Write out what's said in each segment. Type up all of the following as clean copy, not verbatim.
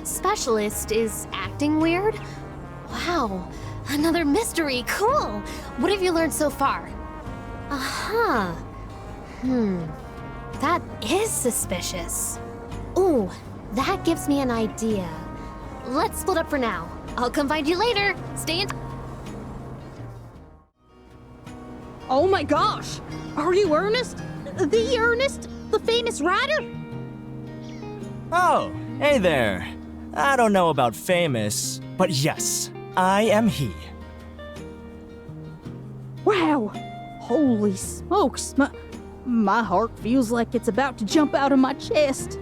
specialist is acting weird? Wow, another mystery, cool! What have you learned so far? Uh-huh. That is suspicious. Ooh, that gives me an idea. Let's split up for now. I'll come find you later. Stay in. Oh my gosh! Are you Ernest? The Ernest? The famous writer? Oh, hey there. I don't know about famous, but yes, I am he. Wow! Holy smokes! My heart feels like it's about to jump out of my chest.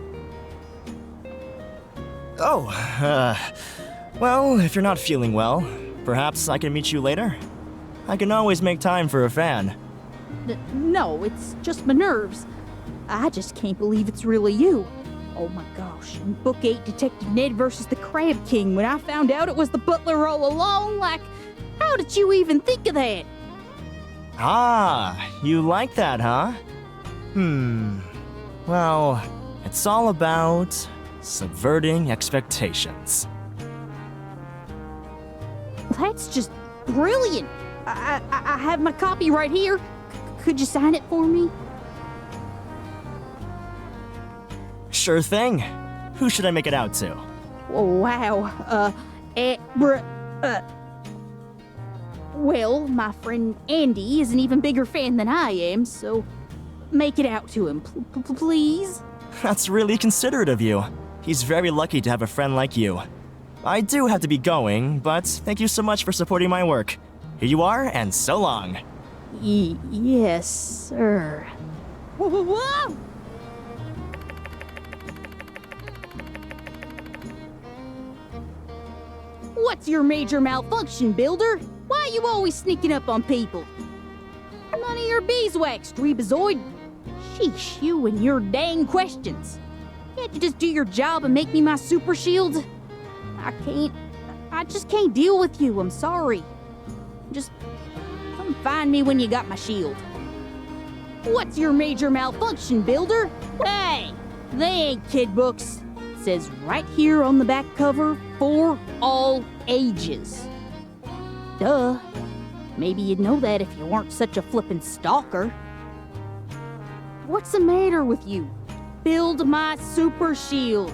Oh, well, if you're not feeling well, perhaps I can meet you later? I can always make time for a fan. No, it's just my nerves. I just can't believe it's really you. Oh my gosh, in Book 8, Detective Ned versus the Crab King, when I found out it was the butler all along, like, how did you even think of that? Ah, you like that, huh? Well, it's all about subverting expectations. That's just brilliant. I have my copy right here. Could you sign it for me? Sure thing. Who should I make it out to? Oh, wow. Well, my friend Andy is an even bigger fan than I am, so make it out to him, please. That's really considerate of you. He's very lucky to have a friend like you. I do have to be going, but thank you so much for supporting my work. Here you are, and so long. Yes, sir. Whoa! What's your major malfunction, Builder? Why are you always sneaking up on people? None of your beeswax, Dreebazoid. Sheesh, you and your dang questions. Can't you just do your job and make me my super shield? I just can't deal with you, I'm sorry. Just come find me when you got my shield. What's your major malfunction, Builder? Hey, they ain't kid books. It says right here on the back cover, for all ages. Duh. Maybe you'd know that if you weren't such a flippin' stalker. What's the matter with you? Build my super shield.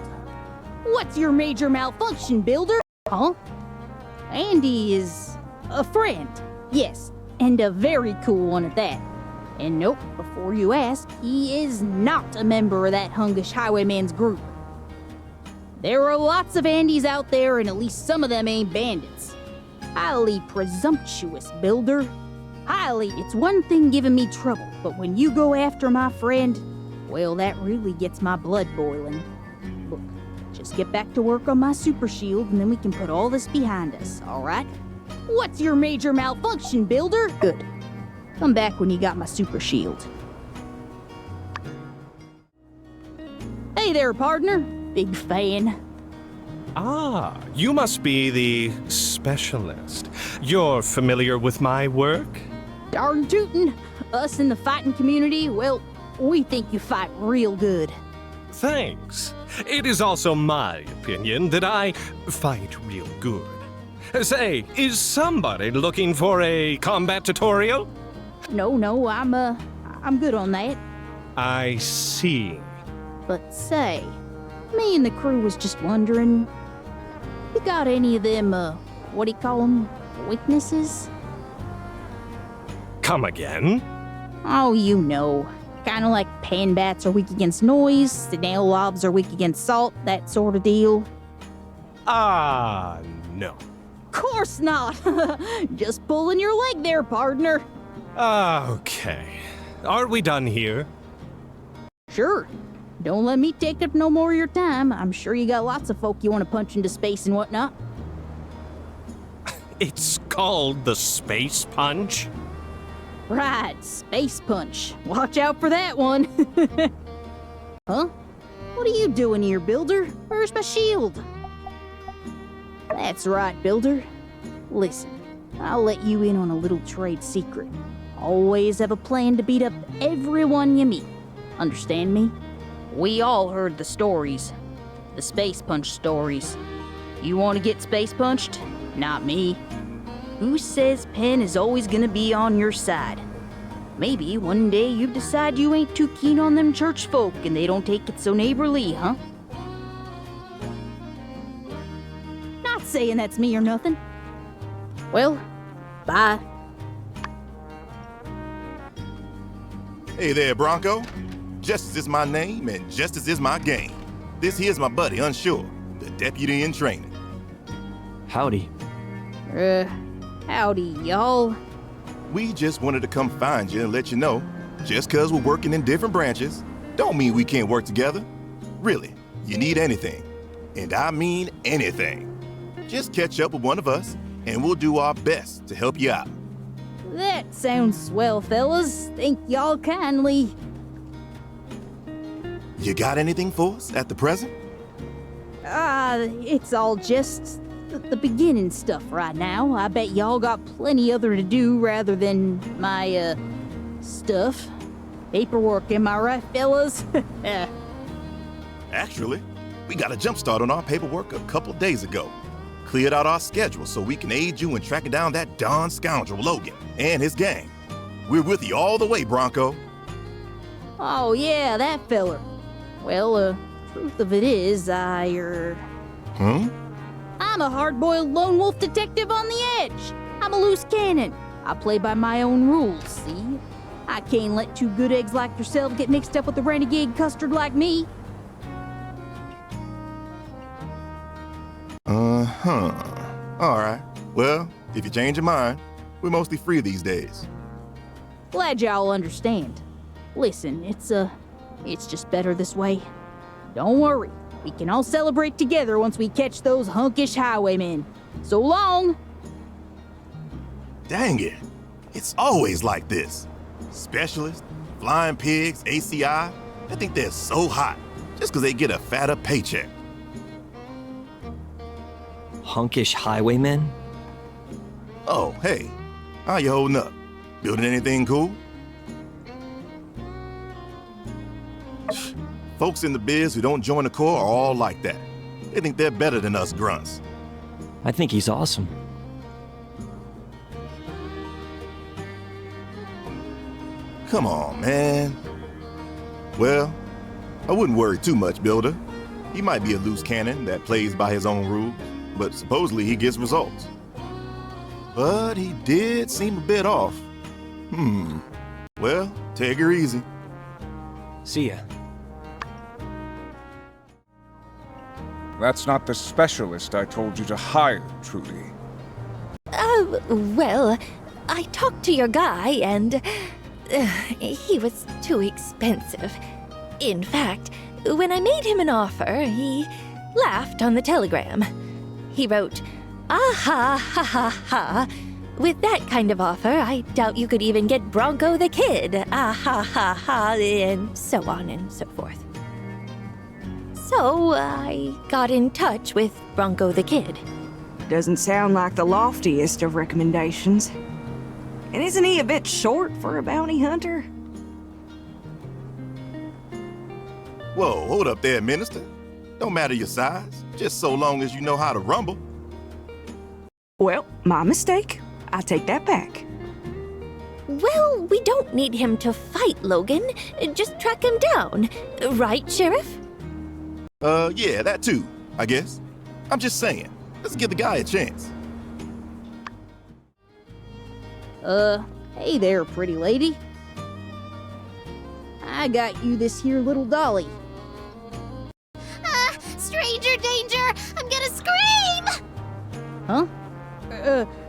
What's your major malfunction, Builder? Huh? Andy is a friend. Yes, and a very cool one at that. And nope, before you ask, he is not a member of that Hungish Highwayman's group. There are lots of Andys out there, and at least some of them ain't bandits. Highly presumptuous, Builder. Highly, it's one thing giving me trouble, but when you go after my friend, well, that really gets my blood boiling. Look, just get back to work on my super shield, and then we can put all this behind us, alright? What's your major malfunction, Builder? Good. Come back when you got my super shield. Hey there, partner. Big fan. Ah, you must be the specialist. You're familiar with my work? Darn tootin'. Us in the fighting community, well, we think you fight real good. Thanks. It is also my opinion that I fight real good. Say, is somebody looking for a combat tutorial? No, I'm good on that. I see. But say, me and the crew was just wondering, you got any of them, what do you call them, weaknesses? Come again? Oh, you know. Kinda like pan bats are weak against noise, snail lobs are weak against salt, that sort of deal. Ah, no. Course not! Just pulling your leg there, partner. Okay. Are we done here? Sure. Don't let me take up no more of your time. I'm sure you got lots of folk you want to punch into space and whatnot. It's called the Space Punch? Right, Space Punch. Watch out for that one. Huh? What are you doing here, Builder? Where's my shield? That's right, Builder. Listen, I'll let you in on a little trade secret. Always have a plan to beat up everyone you meet. Understand me? We all heard the stories. The space punch stories. You want to get space punched? Not me. Who says Penn is always gonna be on your side? Maybe one day you decide you ain't too keen on them church folk and they don't take it so neighborly, huh? Not saying that's me or nothing. Well, bye. Hey there, Bronco. Justice is my name, and justice is my game. This here's my buddy, Unsure, the deputy in training. Howdy. Howdy, y'all. We just wanted to come find you and let you know, just 'cause we're working in different branches, don't mean we can't work together. Really, you need anything, and I mean anything, just catch up with one of us, and we'll do our best to help you out. That sounds swell, fellas. Thank y'all kindly. You got anything for us at the present? It's all just the beginning stuff right now. I bet y'all got plenty other to do rather than my, stuff. Paperwork, am I right, fellas? Actually, we got a jump start on our paperwork a couple days ago. Cleared out our schedule so we can aid you in tracking down that darn scoundrel Logan and his gang. We're with you all the way, Bronco. Oh, yeah, that feller. Well, truth of it is, Hmm? I'm a hard-boiled lone wolf detective on the edge. I'm a loose cannon. I play by my own rules, see? I can't let two good eggs like yourself get mixed up with a renegade custard like me. Alright. Well, if you change your mind, we're mostly free these days. Glad y'all understand. Listen, it's just better this way. Don't worry, we can all celebrate together once we catch those hunkish highwaymen. So long! Dang it. It's always like this. Specialists, flying pigs, ACI, I think they're so hot just 'cause they get a fatter paycheck. Hunkish highwaymen? Oh, hey, how you holding up? Building anything cool? Folks in the biz who don't join the Corps are all like that. They think they're better than us grunts. I think he's awesome. Come on, man. Well, I wouldn't worry too much, Builder. He might be a loose cannon that plays by his own rules, but supposedly he gets results. But he did seem a bit off. Well, take her easy. See ya. That's not the specialist I told you to hire, Trudy. Well, I talked to your guy and he was too expensive. In fact, when I made him an offer, he laughed on the telegram. He wrote, "Ah ha ha ha ha. With that kind of offer, I doubt you could even get Bronco the Kid. Ah ha ha ha," and so on and so forth. So I got in touch with Bronco the Kid. Doesn't sound like the loftiest of recommendations. And isn't he a bit short for a bounty hunter? Whoa, hold up there, Minister. Don't matter your size, just so long as you know how to rumble. Well, my mistake. I take that back. Well, we don't need him to fight Logan. Just track him down. Right, Sheriff? Yeah, that too, I guess. I'm just saying, let's give the guy a chance. Hey there, pretty lady. I got you this here little dolly. Stranger danger! I'm gonna scream! Huh?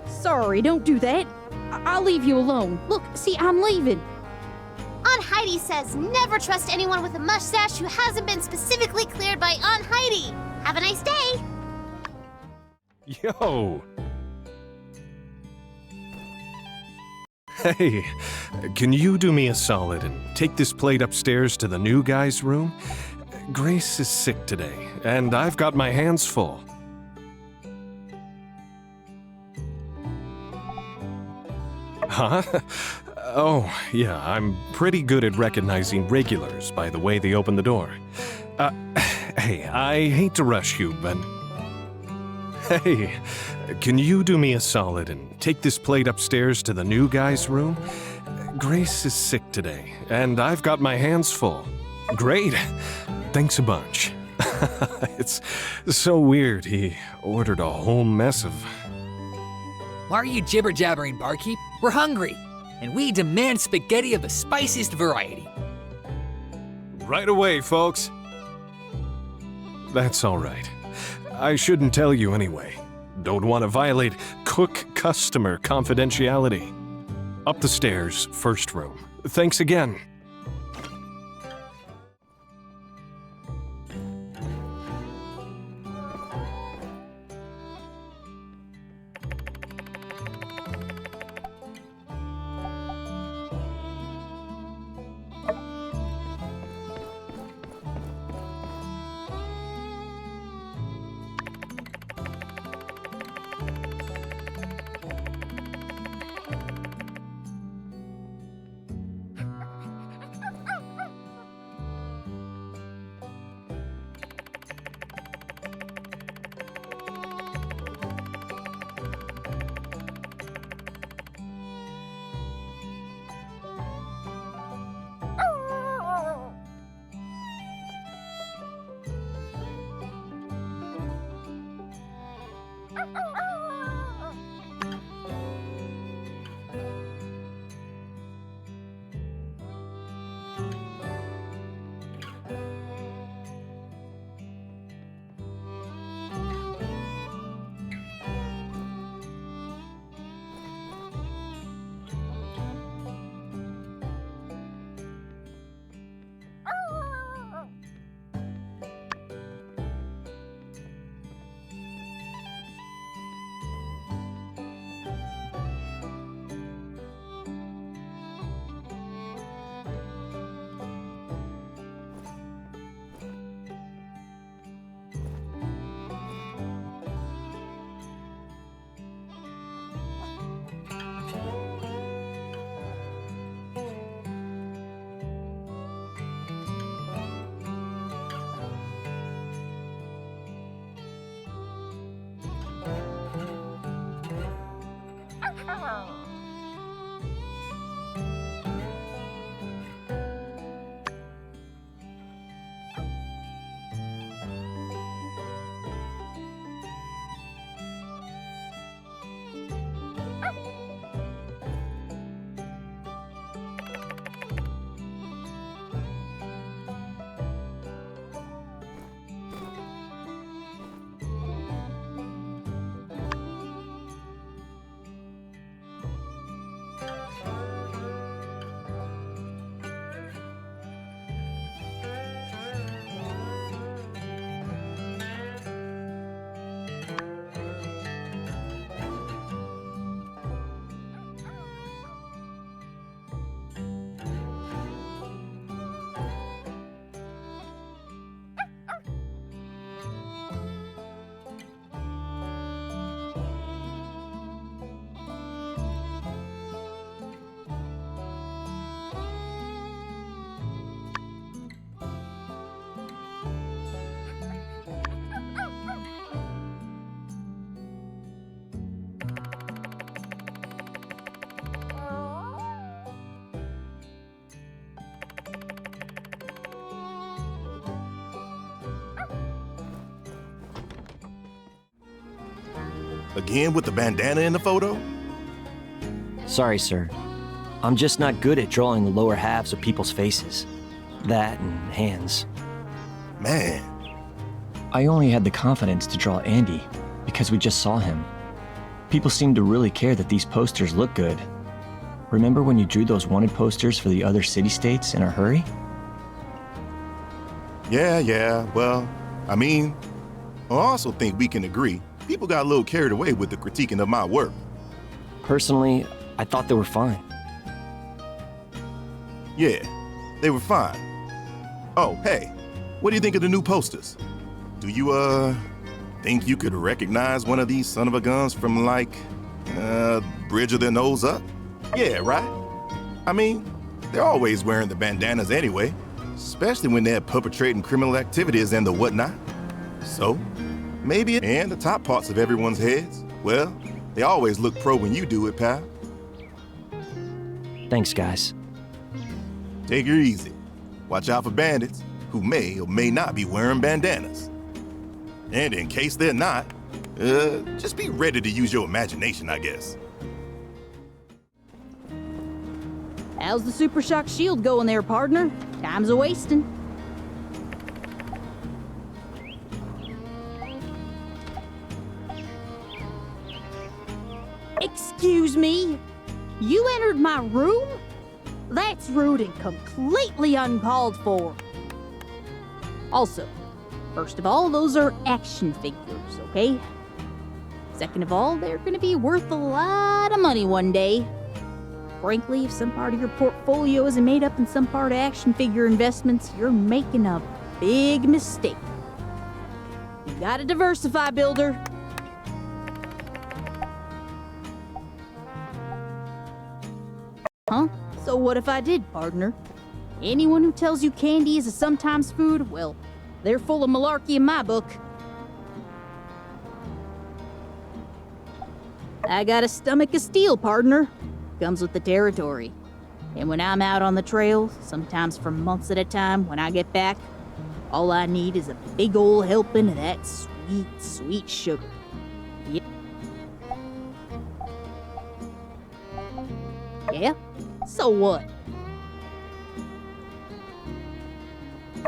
Sorry, don't do that. I'll leave you alone. Look, see, I'm leaving. Aunt Heidi says never trust anyone with a mustache who hasn't been specifically cleared by Aunt Heidi. Have a nice day! Yo! Hey, can you do me a solid and take this plate upstairs to the new guy's room? Grace is sick today, and I've got my hands full. Huh? Oh, yeah, I'm pretty good at recognizing regulars by the way they open the door. Okay, I hate to rush you, but... Hey, can you do me a solid and take this plate upstairs to the new guy's room? Grace is sick today, and I've got my hands full. Great. Thanks a bunch. It's so weird. He ordered a whole mess of... Why are you jibber-jabbering, barkeep? We're hungry, and we demand spaghetti of the spiciest variety. Right away, folks. That's all right. I shouldn't tell you anyway. Don't want to violate cook-customer confidentiality. Up the stairs, first room. Thanks again. Again with the bandana in the photo? Sorry, sir. I'm just not good at drawing the lower halves of people's faces. That and hands. Man. I only had the confidence to draw Andy because we just saw him. People seem to really care that these posters look good. Remember when you drew those wanted posters for the other city-states in a hurry? Yeah, well, I mean, I also think we can agree people got a little carried away with the critiquing of my work. Personally, I thought they were fine. Yeah, they were fine. Oh, hey, what do you think of the new posters? Do you, think you could recognize one of these son-of-a-guns from, like, bridge of their nose up? Yeah, right? I mean, they're always wearing the bandanas anyway, especially when they're perpetrating criminal activities and the whatnot. So, maybe, and the top parts of everyone's heads, well, they always look pro when you do it, pal. Thanks, guys. Take her easy. Watch out for bandits who may or may not be wearing bandanas. And in case they're not, just be ready to use your imagination, I guess. How's the Super Shock shield going there, partner? Time's a-wasting. Excuse me? You entered my room? That's rude and completely uncalled for. Also, first of all, those are action figures, okay? Second of all, they're gonna be worth a lot of money one day. Frankly, if some part of your portfolio isn't made up in some part of action figure investments, you're making a big mistake. You gotta diversify, builder. Huh? So what if I did, partner? Anyone who tells you candy is a sometimes food, well, they're full of malarkey in my book. I got a stomach of steel, partner. Comes with the territory. And when I'm out on the trail, sometimes for months at a time, when I get back, all I need is a big ol' helping of that sweet, sweet sugar. Yeah? Yeah? So what?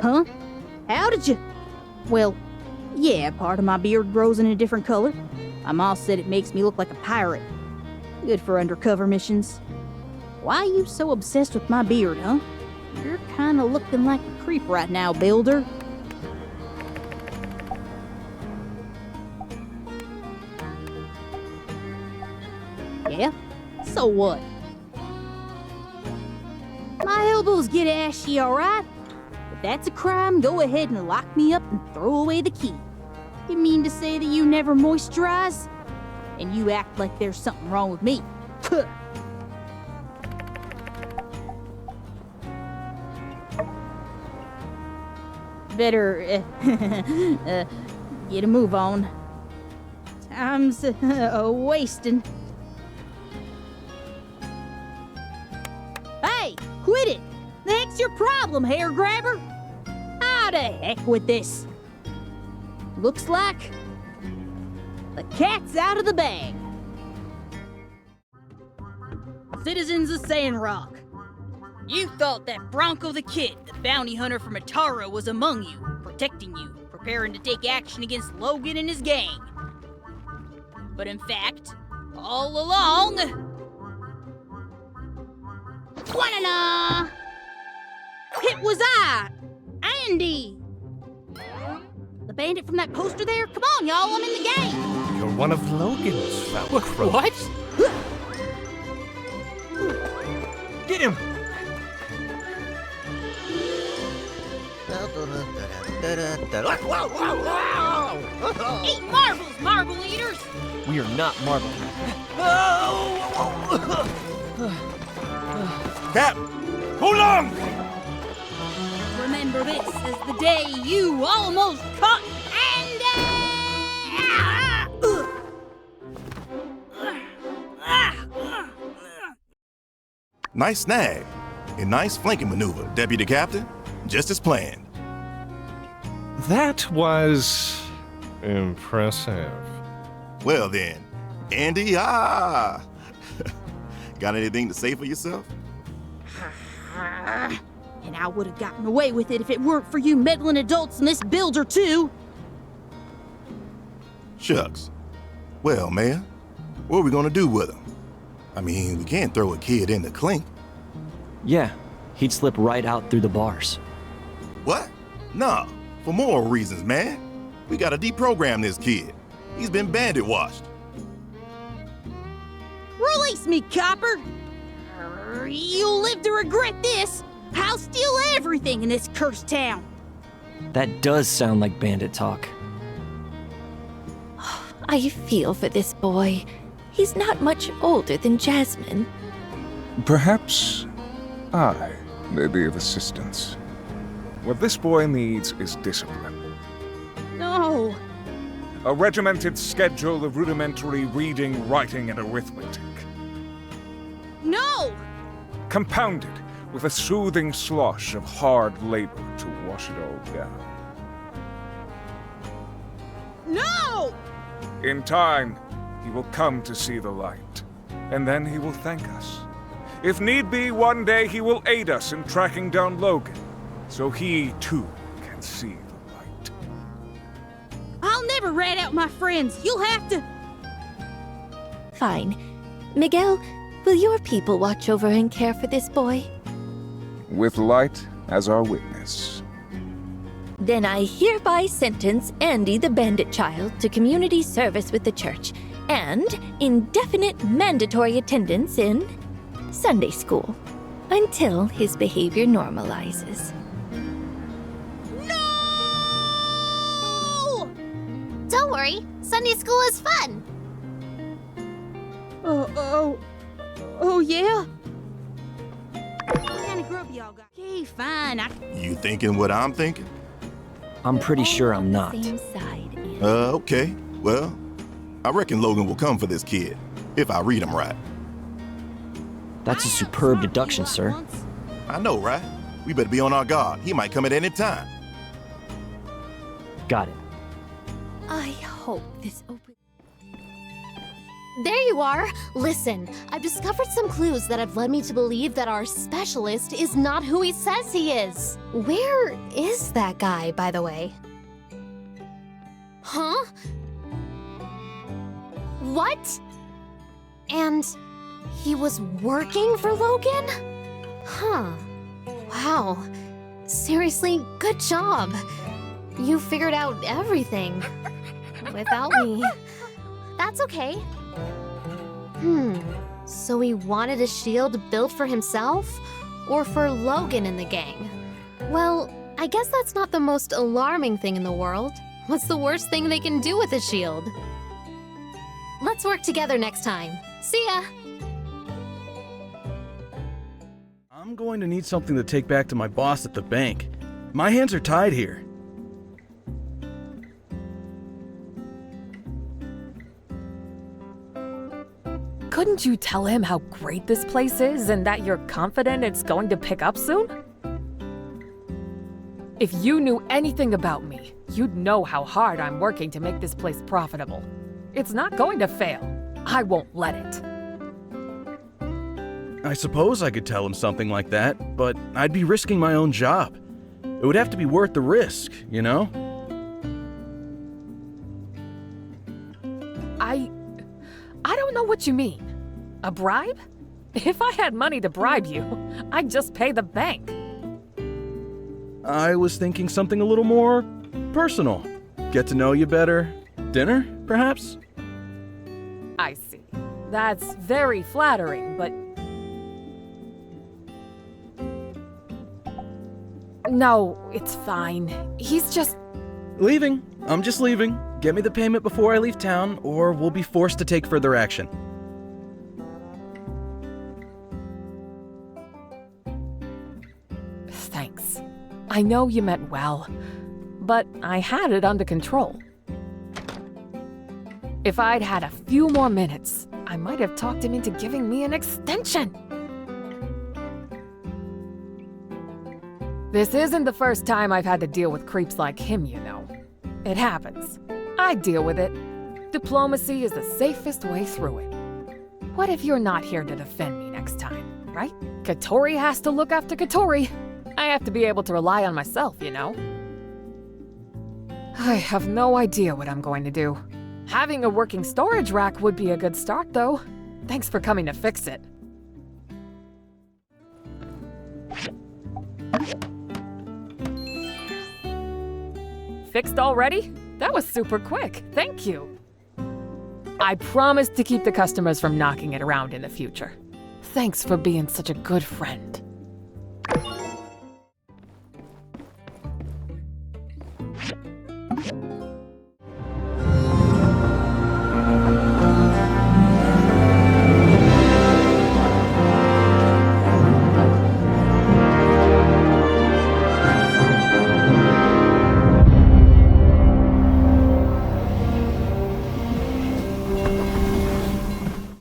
Huh? How did you? Well, yeah, part of my beard grows in a different color. My ma said it makes me look like a pirate. Good for undercover missions. Why are you so obsessed with my beard, huh? You're kinda looking like a creep right now, builder. Yeah? So what? My elbows get ashy, alright? If that's a crime, go ahead and lock me up and throw away the key. You mean to say that you never moisturize? And you act like there's something wrong with me. Better, get a move on. Time's wasting. Hey, quit it! The heck's your problem, hair grabber? Ah, the heck with this. Looks like the cat's out of the bag. Citizens of Sandrock, you thought that Bronco the Kid, the bounty hunter from Atara, was among you, protecting you, preparing to take action against Logan and his gang. But in fact, all along... Wanana! It was I, Andy! The bandit from that poster there? Come on, y'all, I'm in the game! You're one of Logan's foul crows. What? Get him! Eat marbles, marble eaters! We are not marble. Cap! Hold on! Remember this as the day you almost caught Andy! Nice snag. A nice flanking maneuver, Deputy Captain. Just as planned. That was impressive. Well then, Andy, Got anything to say for yourself? And I would have gotten away with it if it weren't for you meddling adults in this builder, too. Shucks. Well, Mayor, what are we gonna do with him? I mean, we can't throw a kid in the clink. Yeah, he'd slip right out through the bars. What? Nah, for moral reasons, man. We gotta deprogram this kid. He's been bandit washed. Release me, copper! You'll live to regret this! I'll steal everything in this cursed town! That does sound like bandit talk. I feel for this boy. He's not much older than Jasmine. Perhaps I may be of assistance. What this boy needs is discipline. No! A regimented schedule of rudimentary reading, writing, and arithmetic. No! Compounded with a soothing slosh of hard labor to wash it all down. No! In time, he will come to see the light, and then he will thank us. If need be, one day he will aid us in tracking down Logan, so he, too, can see the light. I'll never rat out my friends. You'll have to... Fine. Miguel, will your people watch over and care for this boy? With light as our witness. Then I hereby sentence Andy the Bandit Child to community service with the church and indefinite mandatory attendance in Sunday school until his behavior normalizes. No! Don't worry, Sunday school is fun. Oh yeah? What kind of grub y'all got? Okay, fine. You thinking what I'm thinking? I'm pretty sure I'm On the not. Same side, Andy. Okay. Well, I reckon Logan will come for this kid, if I read him right. That's a superb deduction, sir. I know, right? We better be on our guard. He might come at any time. Got it. I hope this opens... There you are. Listen, I've discovered some clues that have led me to believe that our specialist is not who he says he is. Where is that guy, by the way? Huh? What? And he was working for Logan? Huh. Wow. Seriously, good job. You figured out everything. Without me. That's okay. So he wanted a shield built for himself? Or for Logan and the gang? Well, I guess that's not the most alarming thing in the world. What's the worst thing they can do with a shield? Let's work together next time. See ya! I'm going to need something to take back to my boss at the bank. My hands are tied here. Couldn't you tell him how great this place is and that you're confident it's going to pick up soon? If you knew anything about me, you'd know how hard I'm working to make this place profitable. It's not going to fail. I won't let it. I suppose I could tell him something like that, but I'd be risking my own job. It would have to be worth the risk, you know? I don't know what you mean. A bribe? If I had money to bribe you, I'd just pay the bank. I was thinking something a little more personal. Get to know you better. Dinner, perhaps? I see. That's very flattering, but... No, it's fine. He's just... Leaving. I'm just leaving. Get me the payment before I leave town, or we'll be forced to take further action. Thanks. I know you meant well, but I had it under control. If I'd had a few more minutes, I might have talked him into giving me an extension. This isn't the first time I've had to deal with creeps like him, you know. It happens. I deal with it. Diplomacy is the safest way through it. What if you're not here to defend me next time, right? Katori has to look after Katori. I have to be able to rely on myself, you know? I have no idea what I'm going to do. Having a working storage rack would be a good start, though. Thanks for coming to fix it. Fixed already? That was super quick. Thank you. I promise to keep the customers from knocking it around in the future. Thanks for being such a good friend.